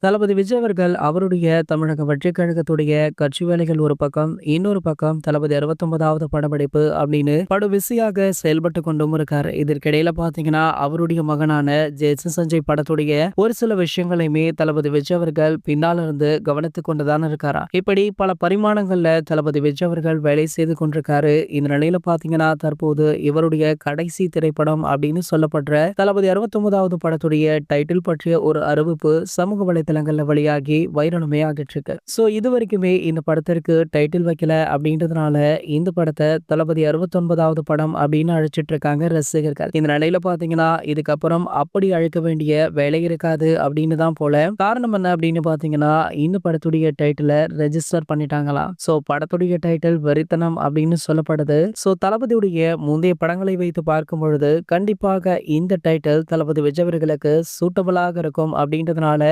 தளபதி விஜய் அவர்கள் அவருடைய தமிழக வெற்றிக் கழகத்துடைய கட்சி வேலைகள் ஒரு பக்கம், இன்னொரு பக்கம் தளபதி 69வது படப்பிடிப்பு அப்படின்னு படு பிஸியாக செயல்பட்டு கொண்டும் இருக்காரு. இதற்கிடையில பாத்தீங்கன்னா அவருடைய மகனான சஞ்சய் படத்துடைய ஒரு சில விஷயங்களையுமே தளபதி விஜய் அவர்கள் பின்னால இருந்து கவனித்துக் கொண்டுதான் இருக்காரா. இப்படி பல பரிமாணங்கள்ல தளபதி விஜய் அவர்கள் வேலை செய்து கொண்டிருக்காரு. இந்த நிலையில பாத்தீங்கன்னா தற்போது இவருடைய கடைசி திரைப்படம் அப்படின்னு சொல்லப்படுற தளபதி 69வது படத்துடைய டைட்டில் பற்றிய ஒரு அறிவிப்பு சமூக வலைதளங்கள்ல வெளியாகி வைரலுமே ஆகிட்டு இருக்கு. சோ இது வரைக்குமே இந்த படத்திற்கு டைட்டில் வைக்கல அப்படின்றதுனால இந்த படத்தை தளபதி 69வது படம் அப்படின்னு அழைச்சிட்டு இருக்காங்க ரசிகர்கள். இந்த நிலையில பாத்தீங்கன்னா இதுக்கப்புறம் அப்படி அழைக்க வேண்டிய வேலை இருக்காது அப்படின்னு தான் போல. காரணம் என்ன அப்படின்னு பாத்தீங்கன்னா இந்த படத்துடைய டைட்டிலை ரெஜிஸ்டர் பண்ணிட்டாங்களாம். சோ படத்துடைய டைட்டில் வெறித்தனம் அப்படின்னு சொல்லப்படுது. சோ தளபதியுடைய முந்தைய படங்களை வைத்து பார்க்கும் பொழுது கண்டிப்பாக இந்த டைட்டில் தளபதி விஜய் அவர்களுக்கு சூட்டபிளாக இருக்கும் அப்படின்றதுனால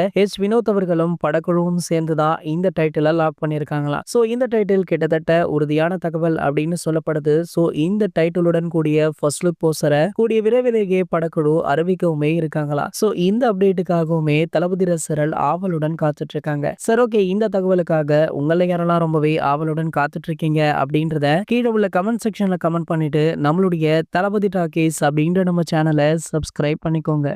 வினோத் அவர்களும் படக்குழுவும் சேர்ந்துதான் இந்த டைட்டிலை லாக் பண்ணியிருக்காங்களாம். சோ இந்த டைட்டில் கிட்டத்தட்ட உறுதியான தகவல் அப்படின்னு சொல்லப்படுது. சோ இந்த டைட்டிலுடன் கூடிய ஃபர்ஸ்ட் லுக் போஸ்டரை கூடிய விரைவிலேயே படக்குழு அறிவிக்கவுமே இருக்காங்களா. சோ இந்த அப்டேட்டுக்காகவுமே தளபதி ரசிகர்கள் ஆவலுடன் காத்துட்டு இருக்காங்க. சரி, ஓகே, இந்த தகவலுக்காக உங்களை யாரெல்லாம் ரொம்பவே ஆவலுடன் காத்துட்டு இருக்கீங்க அப்படின்றத கீழே உள்ள கமெண்ட் செக்ஷன்ல கமெண்ட் பண்ணிட்டு நம்மளுடைய தளபதி டாக்கீஸ் அப்படின்ற நம்ம சேனலை சப்ஸ்கிரைப் பண்ணிக்கோங்க.